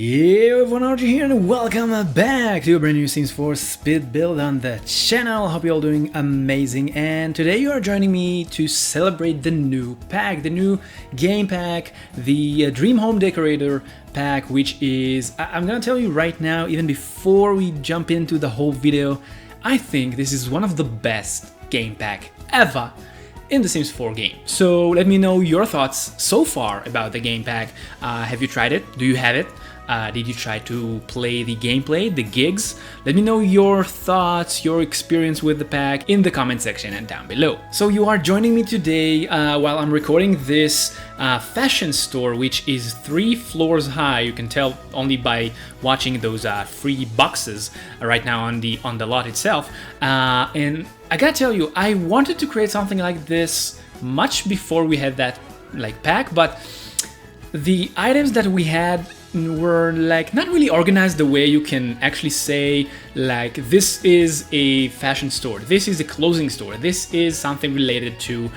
Yo everyone, Archie here and welcome back to a brand new Sims 4 speed build on the channel. Hope you're all doing amazing, and today you are joining me to celebrate the new pack, the new game pack, the Dream Home Decorator pack, which is, I'm gonna tell you right now, even before we jump into the whole video, I think this is one of the best game pack ever in the Sims 4 game. So let me know your thoughts so far about the game pack. Have you tried it? Do you have it? Did you try to play the gameplay, the gigs? Let me know your thoughts, your experience with the pack in the comment section and down below. So you are joining me today while I'm recording this fashion store, which is 3 floors high. You can tell only by watching those 3 boxes right now on the lot itself. And I gotta tell you, I wanted to create something like this much before we had that pack, but the items that we had were not really organized the way you can actually say this is a fashion store, this is a clothing store, this is something related to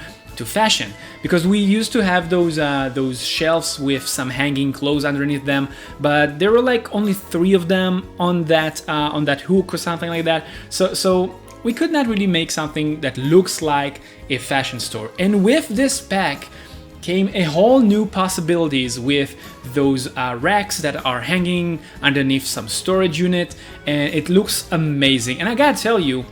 fashion, because we used to have those shelves with some hanging clothes underneath them, but there were only 3 of them on that hook or something like that. So we could not really make something that looks like a fashion store. And with this pack came a whole new possibilities with those racks that are hanging underneath some storage unit, and it looks amazing. And I gotta tell you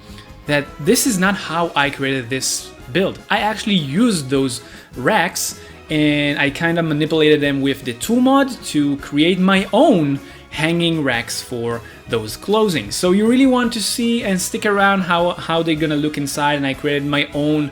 that this is not how I created this build. I actually used those racks and I kind of manipulated them with the tool mod to create my own hanging racks for those clothing. So you really want to see and stick around how they're gonna look inside. And I created my own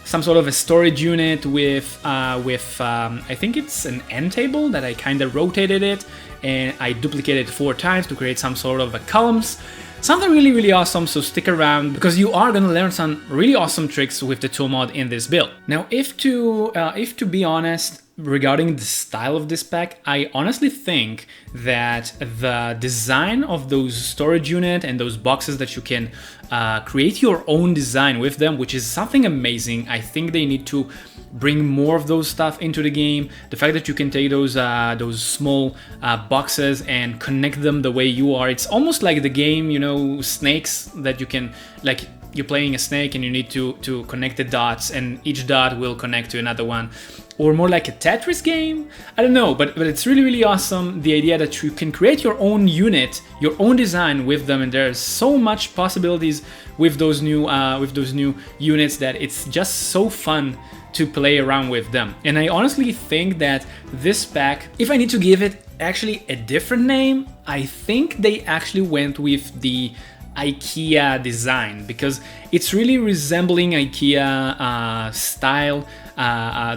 some sort of a storage unit with I think it's an end table that I kind of rotated it, and I duplicated it 4 times to create some sort of a columns. Something really awesome, so stick around because you are gonna learn some really awesome tricks with the tool mod in this build. Now, if to be honest, regarding the style of this pack, I honestly think that the design of those storage unit and those boxes that you can create your own design with them, which is something amazing. I think they need to bring more of those stuff into the game. The fact that you can take those small boxes and connect them the way you are. It's almost like the game, you know, snakes, that you can you're playing a snake and you need to connect the dots, and each dot will connect to another one. Or more like a Tetris game? I don't know, but it's really awesome, the idea that you can create your own unit, your own design with them, and there's so much possibilities with those new units that it's just so fun to play around with them. And I honestly think that this pack, if I need to give it actually a different name, I think they actually went with the IKEA design, because it's really resembling IKEA style,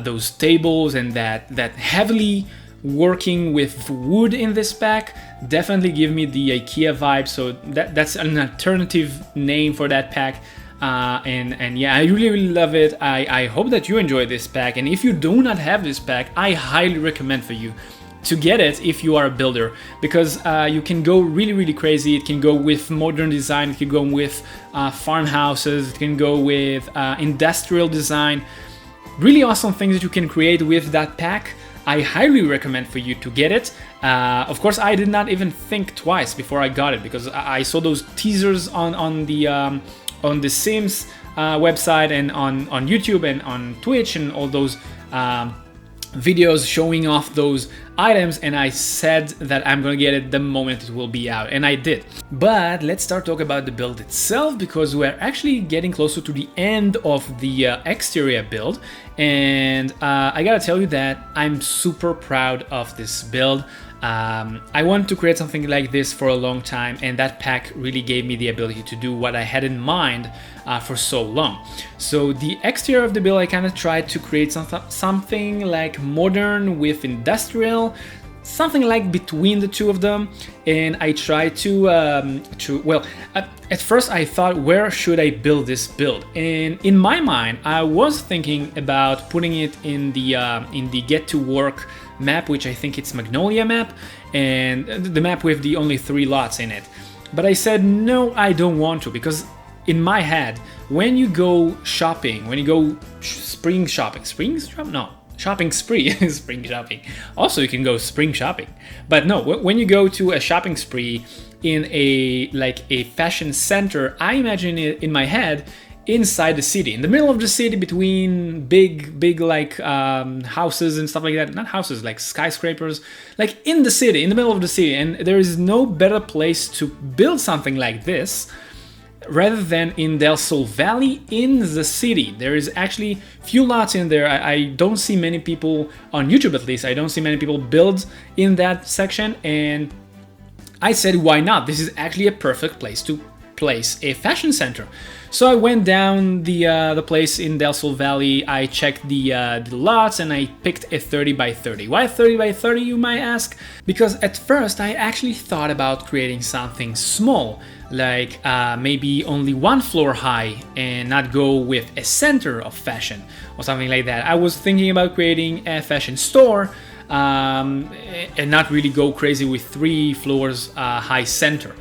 those tables and that heavily working with wood in this pack definitely give me the IKEA vibe. So that's an alternative name for that pack. And yeah, I really love it. I hope that you enjoy this pack, and if you do not have this pack, I highly recommend for you to get it if you are a builder, because you can go really crazy. It can go with modern design, it can go with farmhouses, it can go with industrial design. Really awesome things that you can create with that pack. I highly recommend for you to get it. Of course, I did not even think twice before I got it, because I saw those teasers on the Sims website and on YouTube and on Twitch and all those videos showing off those items, and I said that I'm gonna get it the moment it will be out, and I did. But let's start talking about the build itself, because we're actually getting closer to the end of the exterior build, and I gotta tell you that I'm super proud of this build. I wanted to create something like this for a long time, and that pack really gave me the ability to do what I had in mind for so long. So the exterior of the build, I kind of tried to create something like modern with industrial, something like between the two of them. And I tried to well, at first I thought, where should I build this build? And in my mind, I was thinking about putting it in the Get to Work map, which I think it's Magnolia map, and the map with the only 3 lots in it. But I said, no, I don't want to, because in my head, when you go shopping, when you go spring shopping, shopping spree. Spring shopping. Also, you can go spring shopping. But no, when you go to a shopping spree in a fashion center, I imagine it in my head inside the city, in the middle of the city, between big like houses and stuff like that. Not houses, like skyscrapers, like in the city, in the middle of the city. And there is no better place to build something like this rather than in Del Sol Valley in the city. There is actually few lots in there. I don't see many people on YouTube, at least I don't see many people build in that section, and I said, why not? This is actually a perfect place to place a fashion center. So I went down the place in Del Sol Valley. I checked the lots and I picked a 30 by 30. Why 30 by 30, you might ask? Because at first I actually thought about creating something small, like maybe only one floor high and not go with a center of fashion or something like that. I was thinking about creating a fashion store and not really go crazy with 3 floors high center.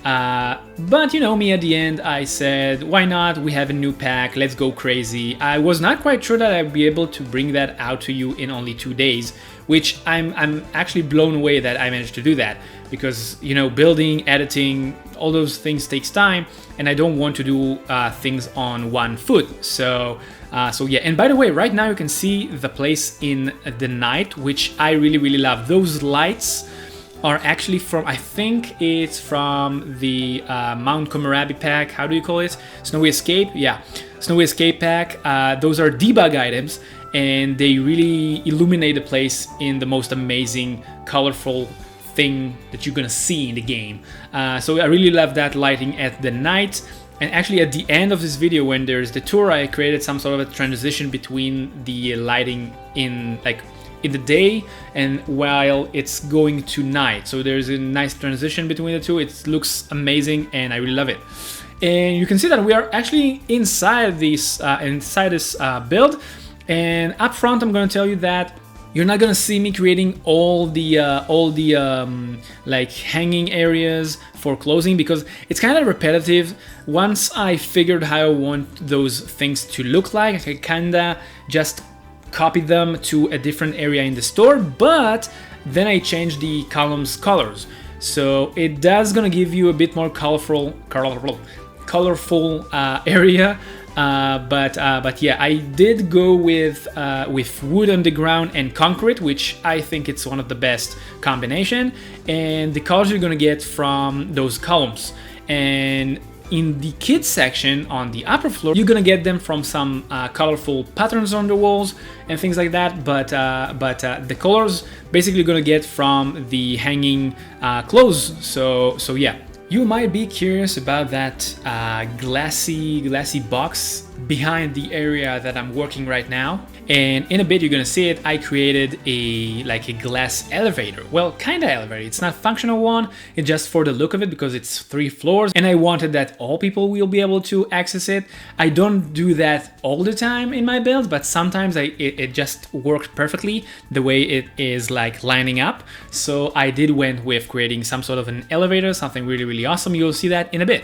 But you know me, at the end I said, why not? We have a new pack, let's go crazy. I was not quite sure that I'd be able to bring that out to you in only 2 days, which I'm actually blown away that I managed to do that, because you know, building, editing, all those things takes time, and I don't want to do things on one foot. So yeah, and by the way, right now you can see the place in the night, which I really love. Those lights are actually from, I think it's from the Mount Komorabi pack. How do you call it? Snowy Escape? Yeah, Snowy Escape pack. Those are debug items, and they really illuminate the place in the most amazing, colorful thing that you're gonna see in the game. So I really love that lighting at the night. And actually at the end of this video, when there's the tour, I created some sort of a transition between the lighting in the day and while it's going to night. So there's a nice transition between the two. It looks amazing and I really love it. And you can see that we are actually inside this build. And up front, I'm going to tell you that you're not going to see me creating all the like hanging areas for clothing, because it's kind of repetitive. Once I figured how I want those things to look like, I kind of just copy them to a different area in the store, but then I changed the columns colors, so it does gonna give you a bit more colorful area. But yeah, I did go with wood on the ground and concrete, which I think it's one of the best combination, and the colors you're gonna get from those columns. And in the kids section on the upper floor, you're gonna get them from some colorful patterns on the walls and things like that. But the colors basically you're gonna get from the hanging clothes. So yeah, you might be curious about that glassy box behind the area that I'm working right now. And in a bit, you're gonna see it. I created a glass elevator. Well, kind of elevator. It's not functional one. It's just for the look of it, because it's 3 floors, and I wanted that all people will be able to access it. I don't do that all the time in my builds, but sometimes it just worked perfectly the way it is like lining up. So I did went with creating some sort of an elevator, something really awesome. You'll see that in a bit.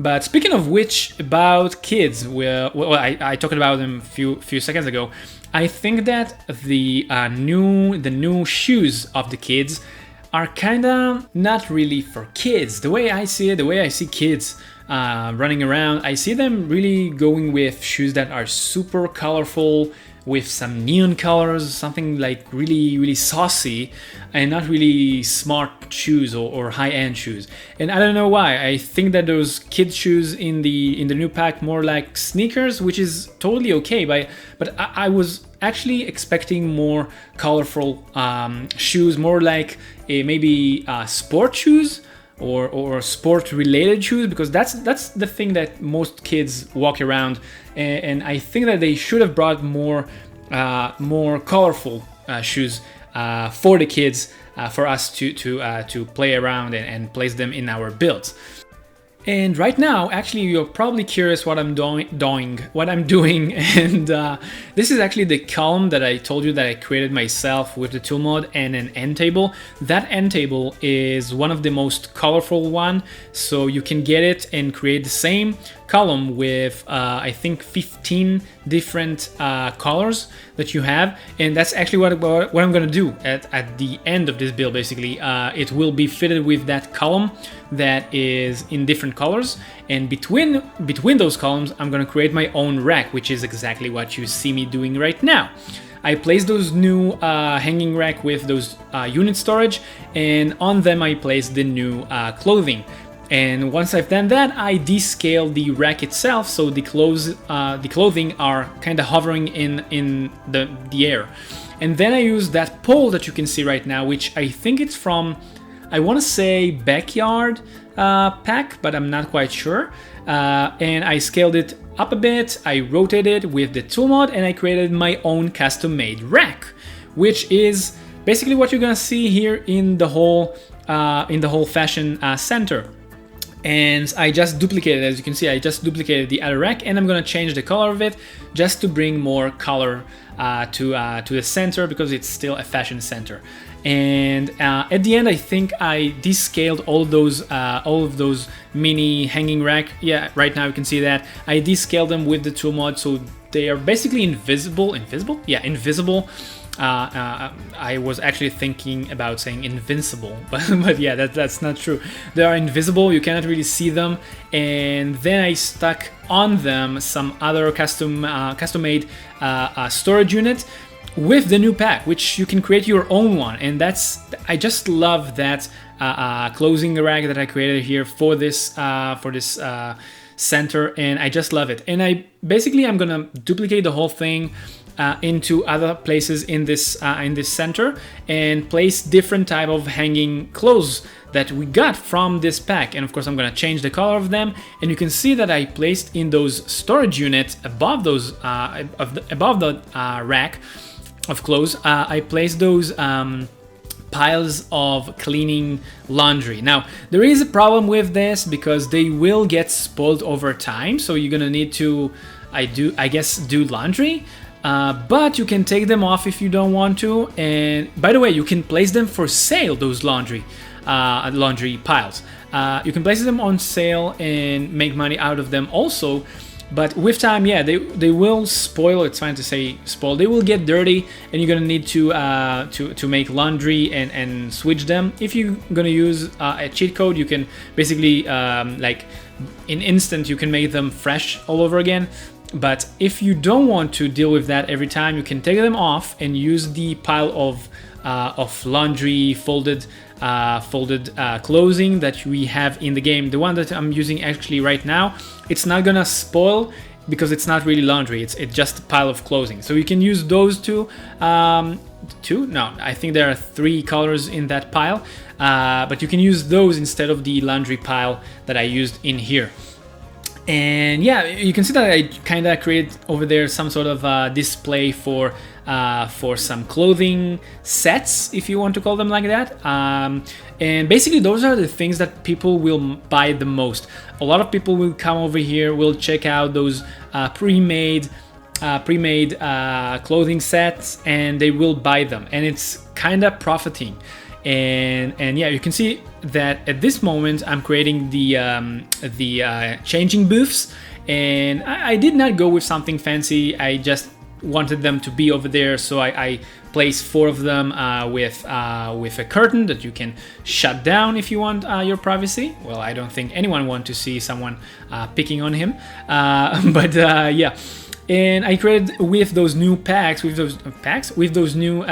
But speaking of which, about kids, well, I talked about them a few seconds ago. I think that the new shoes of the kids are kinda not really for kids. The way I see it, the way I see kids running around, I see them really going with shoes that are super colorful, with some neon colors, something like really saucy, and not really smart shoes or high-end shoes. And I don't know why. I think that those kids shoes in the new pack more like sneakers, which is totally okay. But I was actually expecting more colorful shoes, more like maybe sport shoes or sport related shoes, because that's the thing that most kids walk around, and I think that they should have brought more colorful shoes for the kids, for us to play around and place them in our builds. And right now, actually, you're probably curious what I'm doing, and this is actually the column that I told you that I created myself with the tool mod and an end table. That end table is one of the most colorful one, so you can get it and create the same column with I think 15 different colors that you have, and that's actually what I'm gonna do at the end of this build. Basically, it will be fitted with that column that is in different colors, and between those columns I'm gonna create my own rack, which is exactly what you see me doing right now. I placed those new hanging rack with those unit storage, and on them I placed the new clothing. And once I've done that, I descale the rack itself, so the clothing are kind of hovering in the air. And then I use that pole that you can see right now, which I think it's from, I want to say backyard pack, but I'm not quite sure. And I scaled it up a bit, I rotated it with the tool mod, and I created my own custom-made rack, which is basically what you're gonna see here in the whole fashion center. And I just duplicated, as you can see, I just duplicated the other rack, and I'm gonna change the color of it just to bring more color to the center, because it's still a fashion center. And at the end, I think I descaled all of those mini hanging rack. Yeah, right now you can see that I descaled them with the tool mod, so they are basically invisible. Yeah, invisible. I was actually thinking about saying invincible, but yeah, that's not true. They are invisible, you cannot really see them. And then I stuck on them some other custom-made storage unit with the new pack, which you can create your own one. And I just love that closing rack that I created here for this center, and I just love it. And I'm gonna duplicate the whole thing into other places in this center, and place different type of hanging clothes that we got from this pack. And of course I'm gonna change the color of them, and you can see that I placed in those storage units above those above the rack of clothes, I placed those piles of cleaning laundry. Now there is a problem with this, because they will get spoiled over time, so you're gonna need to I guess do laundry. But you can take them off if you don't want to. And by the way, you can place them for sale, those laundry piles. You can place them on sale and make money out of them also. But with time, yeah, they will spoil. It's fine to say spoil. They will get dirty, and you're gonna need to make laundry and switch them. If you're gonna use a cheat code, you can basically like in instant you can make them fresh all over again. But if you don't want to deal with that every time, you can take them off and use the pile of laundry folded clothing that we have in the game. The one that I'm using actually right now, it's not gonna spoil because it's not really laundry. It's just a pile of clothing. So you can use those two. No, I think there are 3 colors in that pile. But you can use those instead of the laundry pile that I used in here. And yeah, you can see that I kind of created over there some sort of display for some clothing sets, if you want to call them like that. And basically those are the things that people will buy the most. A lot of people will come over here, will check out those pre-made clothing sets, and they will buy them, and it's kind of profiting. And yeah, you can see that at this moment I'm creating the changing booths, and I did not go with something fancy. I just wanted them to be over there, so I placed 4 of them with a curtain that you can shut down if you want your privacy. Well, I don't think anyone wants to see someone picking on him, but yeah. And I created with those new packs, with those new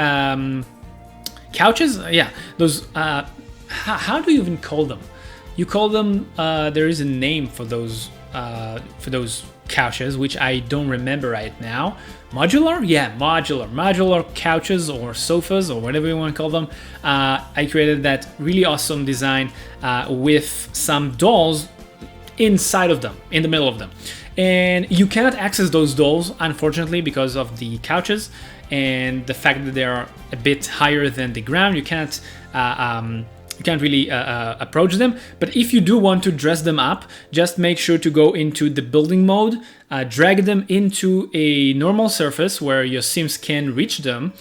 couches. Yeah, those how do you even call them? You call them there is a name for those couches, which I don't remember right now. Modular? Yeah, modular couches or sofas or whatever you want to call them. I created that really awesome design with some dolls inside of them, in the middle of them. And you cannot access those dolls, unfortunately, because of the couches and the fact that they are a bit higher than the ground. You can't really approach them. But if you do want to dress them up, just make sure to go into the building mode, drag them into a normal surface where your Sims can reach them,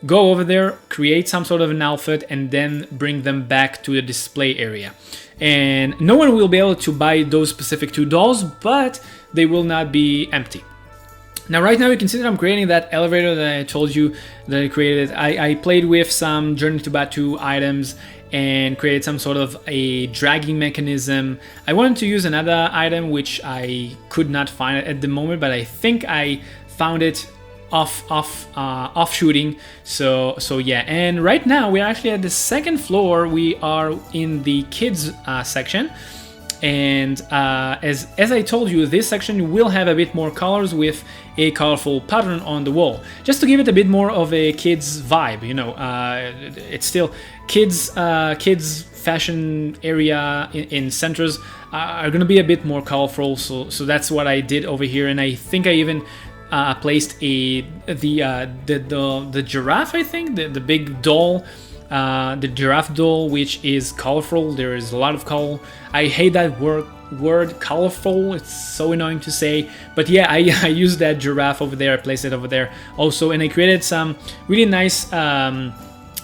go over there, create some sort of an outfit, and then bring them back to the display area. And no one will be able to buy those specific 2 dolls, but they will not be empty. Now, right now you can see that I'm creating that elevator that I told you that I created. I played with some Journey to Batu items and created some sort of a dragging mechanism. I wanted to use another item which I could not find at the moment, but I think I found it off shooting. So yeah, and right now we're actually at the 2nd floor. We are in the kids section. And as I told you, this section will have a bit more colors with a colorful pattern on the wall, just to give it a bit more of a kids vibe. You know, it's still kids fashion area in centers are gonna be a bit more colorful. So that's what I did over here, and I think I even placed the giraffe. I think the big doll. The giraffe doll, which is colorful. There is a lot of color. I hate that word colorful. It's so annoying to say, but yeah, I used that giraffe over there. I placed it over there also, and I created some really nice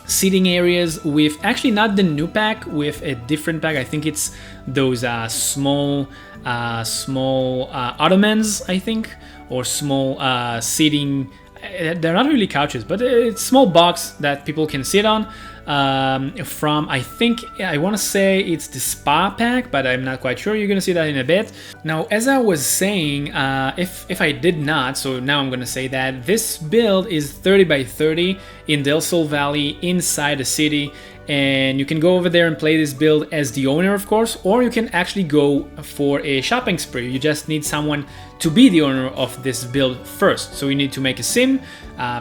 seating areas with actually not the new pack, with a different pack. I think it's those small ottomans, I think, or small seating. They're not really couches, but it's a small box that people can sit on. From, I think, I want to say it's the spa pack, but I'm not quite sure. You're gonna see that in a bit. Now, as I was saying, if I did not, so now I'm gonna say that this build is 30 by 30 in the Sol Vally inside the city. And you can go over there and play this build as the owner, of course, or you can actually go for a shopping spree. You just need someone to be the owner of this build first. So you need to make a sim,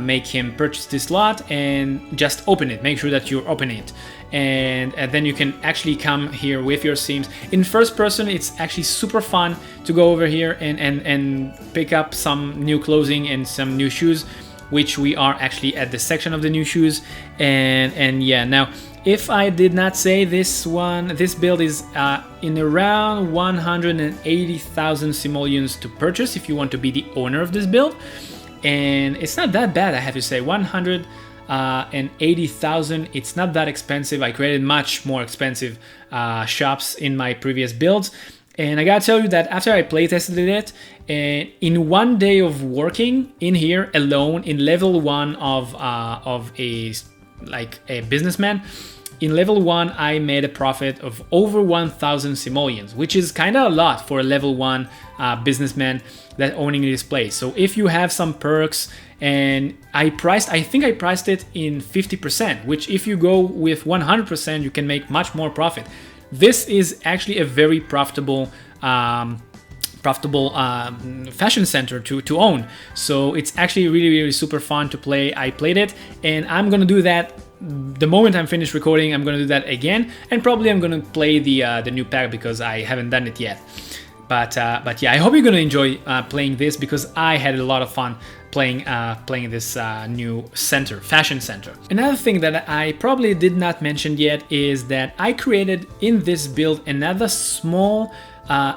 make him purchase this lot, and just open it. Make sure that you're opening it. And then you can actually come here with your sims. In first person, it's actually super fun to go over here and pick up some new clothing and some new shoes, which we are actually at the section of the new shoes. And yeah, now, if I did not say this build is in around 180,000 simoleons to purchase if you want to be the owner of this build. And it's not that bad, I have to say. 180,000, it's not that expensive. I created much more expensive shops in my previous builds. And I gotta tell you that after I playtested it, in 1 day of working in here alone, in level 1 of a businessman, in level 1 I made a profit of over 1,000 simoleons, which is kind of a lot for a level 1 businessman that owning this place. So if you have some perks, and I think I priced it in 50%, which if you go with 100%, you can make much more profit. This is actually a very profitable fashion center to own. So it's actually really super fun to play. I played it, and I'm gonna do that the moment I'm finished recording. I'm gonna do that again, and probably I'm gonna play the new pack because I haven't done it yet. But yeah, I hope you're gonna enjoy playing this, because I had a lot of fun playing this new fashion center. Another thing that I probably did not mention yet is that I created in this build another small,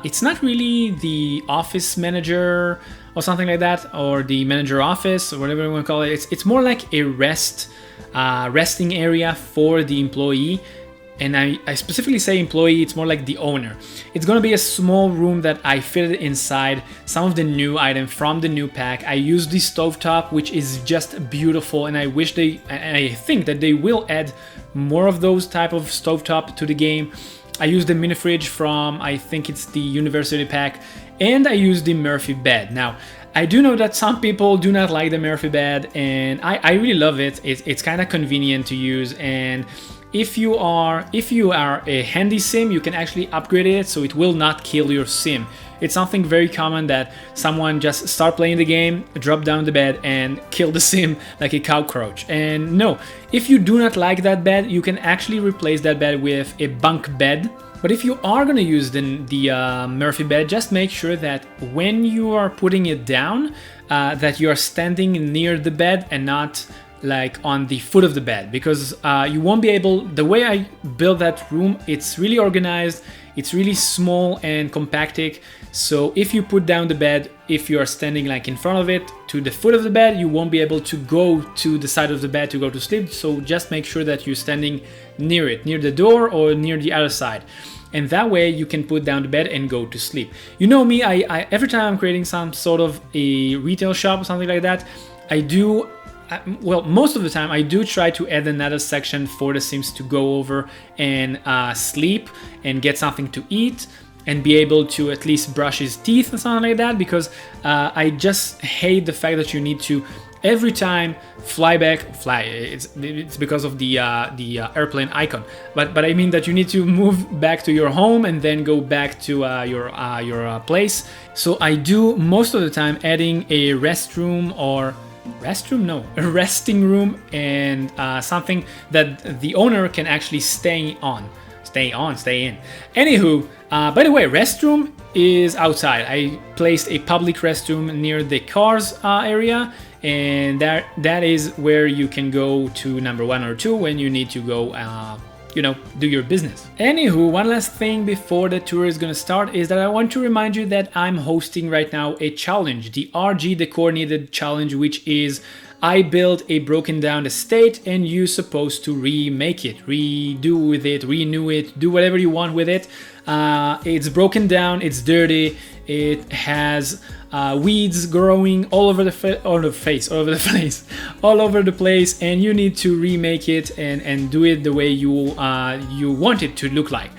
it's not really the office manager or something like that, or the manager office, or whatever you want to call it. It's more like a resting area for the employee. And I specifically say employee, it's more like the owner. It's gonna be a small room that I fitted inside some of the new items from the new pack. I used the stovetop, which is just beautiful, and I think that they will add more of those type of stovetop to the game. I used the mini fridge from, I think it's the university pack, and I used the Murphy bed. Now, I do know that some people do not like the Murphy bed, and I really love it. It's kind of convenient to use, and if you are a handy sim, you can actually upgrade it so it will not kill your sim. It's something very common that someone just start playing the game, drop down the bed, and kill the sim like a cockroach. And no, if you do not like that bed, you can actually replace that bed with a bunk bed. But if you are gonna use the Murphy bed, just make sure that when you are putting it down, that you are standing near the bed and not like on the foot of the bed, because you won't be able, the way I built that room, it's really organized, it's really small and compacted, So if you put down the bed, if you are standing like in front of it to the foot of the bed, you won't be able to go to the side of the bed to go to sleep. So just make sure that you're standing near it, near the door or near the other side. And that way you can put down the bed and go to sleep. You know me, I every time I'm creating some sort of a retail shop or something like that, I do, well, most of the time I do try to add another section for the Sims to go over and sleep and get something to eat and be able to at least brush his teeth or something like that, because I just hate the fact that you need to every time fly. It's because of the airplane icon, but I mean that you need to move back to your home and then go back to your place. So I do most of the time adding a restroom or a resting room and something that the owner can actually stay in. Anywho, by the way, restroom is outside. I placed a public restroom near the cars area, and that is where you can go to number 1 or 2 when you need to go do your business. Anywho, one last thing before the tour is gonna start is that I want to remind you that I'm hosting right now a challenge, the RG Decor Needed Challenge, which is I build a broken down estate and you're supposed to remake it, redo with it, renew it, do whatever you want with it. It's broken down, it's dirty, it has weeds growing all over the place, and you need to remake it and do it the way you want it to look like.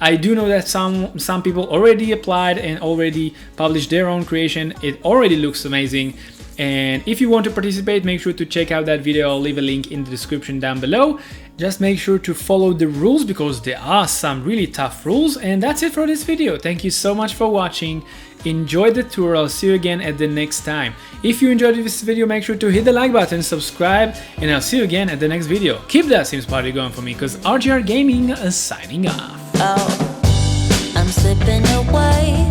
I do know that some people already applied and already published their own creation. It already looks amazing. And if you want to participate, make sure to check out that video. I'll leave a link in the description down below. Just make sure to follow the rules because there are some really tough rules. And that's it for this video. Thank you so much for watching. Enjoy the tour. I'll see you again at the next time. If you enjoyed this video, make sure to hit the like button, subscribe, and I'll see you again at the next video. Keep that Sims party going for me, because RGR Gaming is signing off. Oh, I'm slipping away.